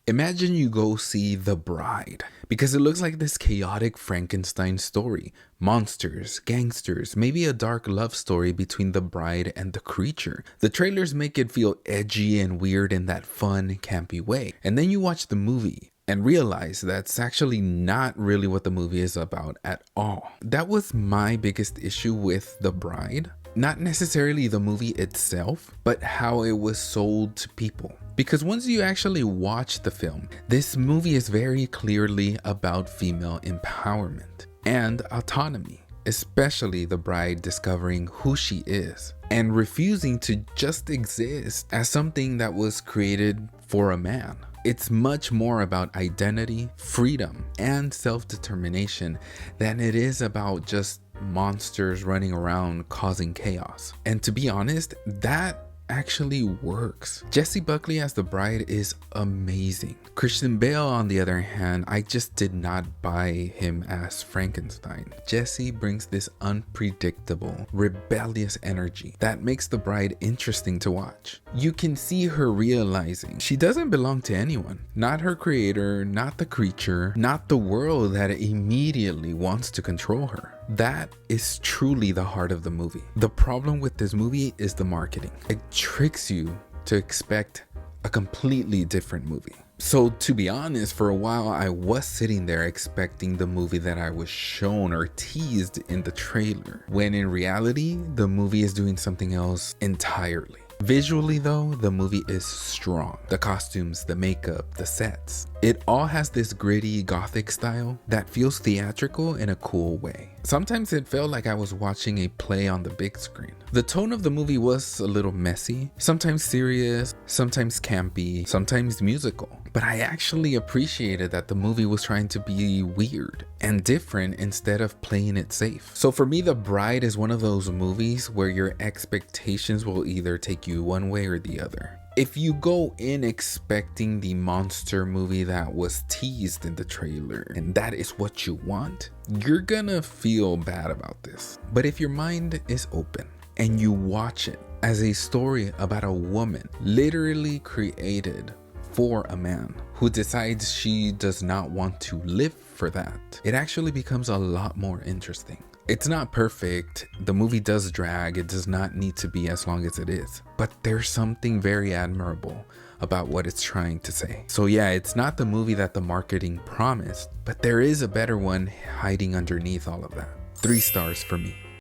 Imagine you go see The Bride, because it looks like this chaotic Frankenstein story. Monsters, gangsters, maybe a dark love story between the bride and the creature. The trailers make it feel edgy and weird in that fun, campy way. And then you watch the movie and realize that's actually not really what the movie is about at all. That was my biggest issue with The Bride. Not necessarily the movie itself, but how it was sold to people. Because once you actually watch the film, this movie is very clearly about female empowerment and autonomy, especially the bride discovering who she is and refusing to just exist as something that was created for a man. It's much more about identity, freedom, and self-determination than it is about just monsters running around causing chaos. And to be honest, that actually works. Jessie Buckley as the bride is amazing. Christian Bale, on the other hand, I just did not buy him as Frankenstein. Jessie brings this unpredictable, rebellious energy that makes the bride interesting to watch. You can see her realizing she doesn't belong to anyone. Not her creator, not the creature, not the world that immediately wants to control her. That is truly the heart of the movie. The problem with this movie is the marketing. It tricks you to expect a completely different movie. So to be honest, for a while I was sitting there expecting the movie that I was shown or teased in the trailer, when in reality, the movie is doing something else entirely. Visually though, the movie is strong. The costumes, the makeup, the sets. It all has this gritty gothic style that feels theatrical in a cool way. Sometimes it felt like I was watching a play on the big screen. The tone of the movie was a little messy, sometimes serious, sometimes campy, sometimes musical. But I actually appreciated that the movie was trying to be weird and different instead of playing it safe. So for me, The Bride is one of those movies where your expectations will either take you one way or the other. If you go in expecting the monster movie that was teased in the trailer and that is what you want, you're gonna feel bad about this. But if your mind is open and you watch it as a story about a woman literally created for a man who decides she does not want to live for that, it actually becomes a lot more interesting. It's not perfect, the movie does drag, it does not need to be as long as it is, but there's something very admirable about what it's trying to say. So yeah, it's not the movie that the marketing promised, but there is a better one hiding underneath all of that. 3 stars for me.